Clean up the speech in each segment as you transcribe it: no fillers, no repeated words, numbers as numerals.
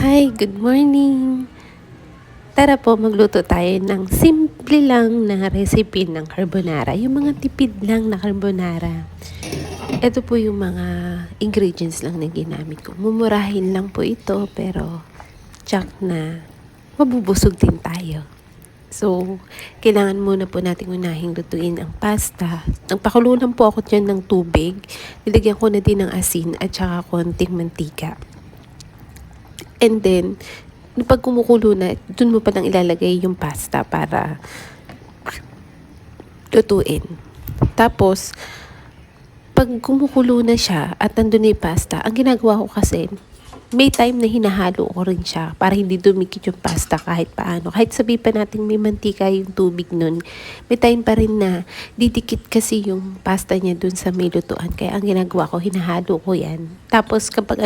Hi, good morning! Tara po magluto tayo ng simple lang na recipe ng carbonara. Yung mga tipid lang na carbonara. Ito po yung mga ingredients lang na ginamit ko. Mumurahin lang po ito pero tsak na mabubusog din tayo. So, kailangan muna po natin unahing lutuin ang pasta. Nagpakulo lang po ako dyan ng tubig. Nilagyan ko na din ng asin at saka konting mantika. And then, pag kumukulo na, dun mo palang ilalagay yung pasta para lutuin. Tapos, pag kumukulo na siya at nandun na yung pasta, ang ginagawa ko kasi, may time na hinahalo ko rin siya para hindi dumikit yung pasta kahit paano. Kahit sabi pa natin may mantika yung tubig nun, may time pa rin na didikit kasi yung pasta niya dun sa may lutuan. Kaya ang ginagawa ko, hinahalo ko yan. Tapos kapag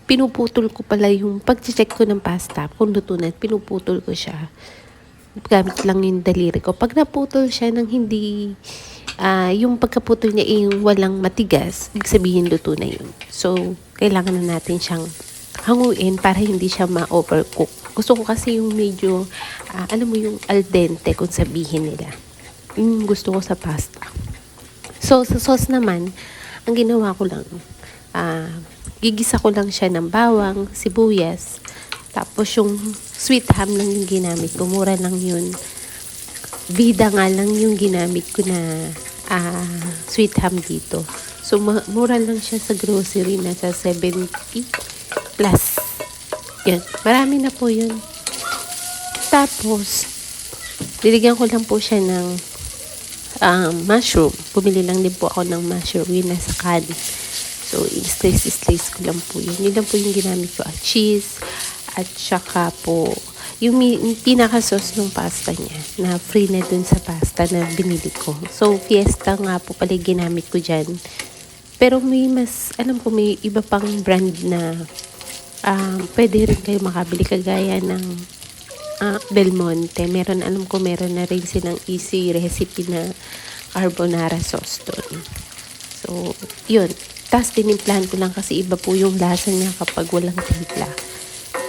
pinuputol ko pala yung pag-check ko ng pasta, kung luto na, pinuputol ko siya. Gamit lang yung daliri ko. Pag naputol siya ng hindi, yung pagkaputol niya yung walang matigas, ibig sabihin luto na yun. So, kailangan na natin siyang hanguin para hindi siya ma-overcook. Gusto ko kasi yung medyo, alam mo yung al dente kung sabihin nila. Yung gusto ko sa pasta. So, sa sauce naman, ang ginawa ko lang, gigisa ko lang siya ng bawang, sibuyas, tapos yung sweet ham lang yung ginamit ko. Mura lang yun. Bida nga lang yung ginamit ko na sweet ham dito. So, mura lang siya sa grocery na sa 70 plus. Yan. Marami na po yun. Tapos, niligyan ko lang po siya ng mushroom. Bumili lang din po ako ng mushroom. Yun nasa can. So, i-slice ko lang po yun. Yun lang po yung ginamit ko. Cheese. At saka po, yung pinaka-sauce ng pasta niya na free na dun sa pasta na binili ko. So, Fiesta nga po pala ginamit ko dyan. Pero may alam ko may iba pang brand na pwede rin kayo makabili kagaya ng Belmonte. Alam ko meron na rin silang easy recipe na carbonara sauce doon. So, yun. Tapos tinimplahan ko lang kasi iba po yung lasa niya kapag walang timpla.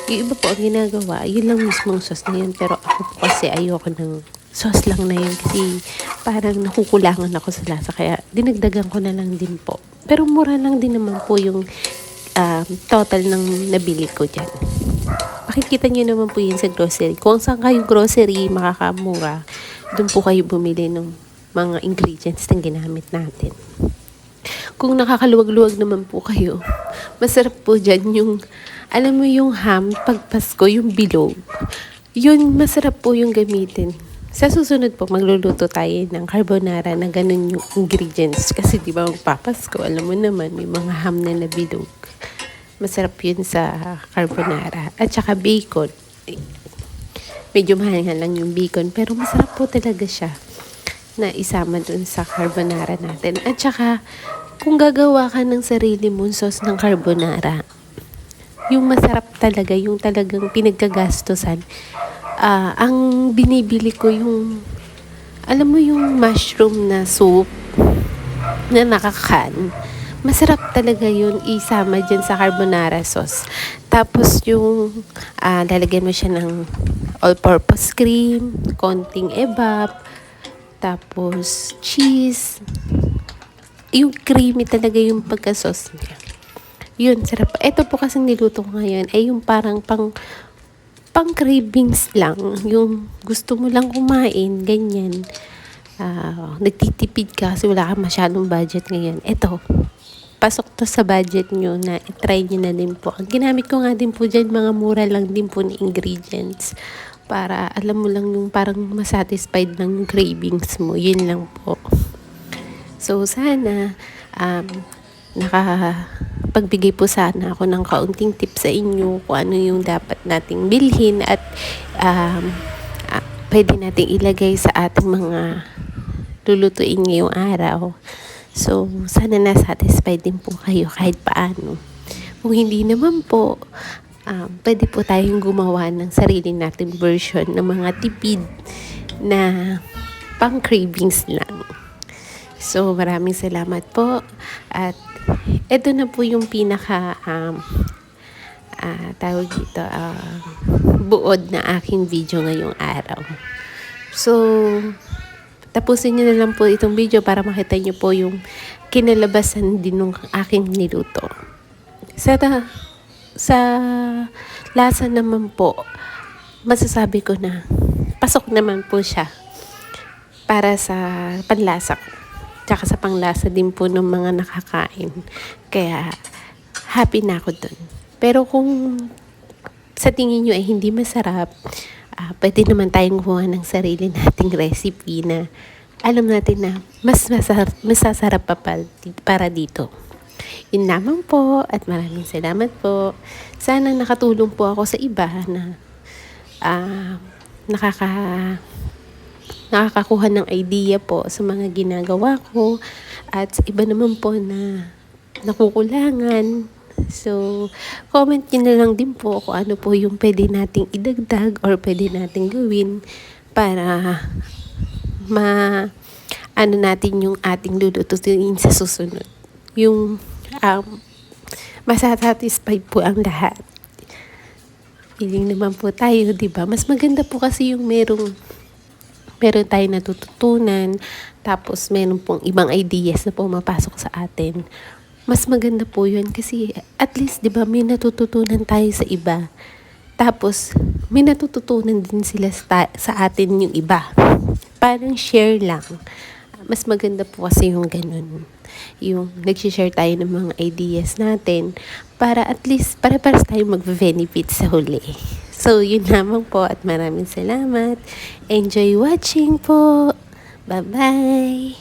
Yung iba po ang ginagawa, yun lang mismong sauce na yun. Pero ako po kasi ayoko ng sauce lang na yun kasi parang nakukulangan ako sa lasa. Kaya dinagdagan ko na lang din po. Pero mura lang din naman po yung total ng nabili ko dyan. Makikita nyo naman po yun sa grocery. Kung saan kayong grocery makakamura, doon po kayo bumili ng mga ingredients na ginamit natin. Kung nakakaluwag-luwag naman po kayo, masarap po dyan yung, alam mo yung ham, pag Pasko, yung bilog. Yun, masarap po yung gamitin. Sa susunod po, magluluto tayo ng carbonara na ganun yung ingredients. Kasi di ba magpapasko, alam mo naman, may mga ham na nabilog. Masarap yun sa carbonara. At saka bacon. Medyo mahal nga lang yung bacon, pero masarap po talaga siya na isama dun sa carbonara natin. At saka, kung gagawa ka ng sarili mong sauce ng carbonara, yung masarap talaga, yung talagang pinagkagastosan, ang binibili ko yung, alam mo yung mushroom na soup na nakakan. Masarap talaga yun isama dyan sa carbonara sauce. Tapos yung lalagyan mo siya ng all-purpose cream, konting evap, tapos cheese. Yung creamy talaga yung pagka-sauce niya. Yun, sarap. Ito po kasing niluto ko ngayon ay yung parang pang cravings lang. Yung gusto mo lang kumain, ganyan. Nagtitipid ka kasi wala ka masyadong budget ngayon. Ito, pasok to sa budget nyo na itry nyo na din po. Ang ginamit ko nga din po dyan, mga mura lang din po na ingredients. Para alam mo lang yung parang masatisfied lang yung cravings mo. Yun lang po. So, sana nakapagbigay po sana ako ng kaunting tips sa inyo kung ano yung dapat nating bilhin at pwede nating ilagay sa ating mga lulutuin ngayong araw. So, sana na-satisfied din po kayo kahit paano. Kung hindi naman po, pwede po tayong gumawa ng sarili nating version ng mga tipid na pang cravings lang. So, maraming salamat po. At ito na po yung pinaka tawag dito, buod na aking video ngayong araw. So, tapusin nyo na lang po itong video para makita nyo po yung kinalabasan din ng aking niluto. Sa lasa naman po, masasabi ko na pasok naman po siya para sa panlasa ko. Tsaka sa panglasa din po ng mga nakakain. Kaya, happy na ako dun. Pero kung sa tingin nyo ay hindi masarap, pwede naman tayong gumawa ng sarili nating recipe na alam natin na mas masasarap pa para dito. Yun lamang po at maraming salamat po. Sana nakatulong po ako sa iba na nakakakuha ng idea po sa mga ginagawa ko at sa iba naman po na nakukulangan. So, comment nyo na lang din po kung ano po yung pwede nating idagdag or pwede nating gawin para natin yung ating lulutuin sa susunod. Yung masasatisfy po ang lahat. Piling naman po tayo, di ba? Mas maganda po kasi yung meron tayo natututunan, tapos meron pong ibang ideas na pumapasok sa atin. Mas maganda po yun kasi at least, di ba, may natututunan tayo sa iba. Tapos, may natututunan din sila sa atin yung iba. Parang share lang. Mas maganda po kasi yung ganun. Yung nag-share tayo ng mga ideas natin para at least para tayo mag-benefit sa huli. So, yun lamang po at maraming salamat. Enjoy watching po. Bye-bye!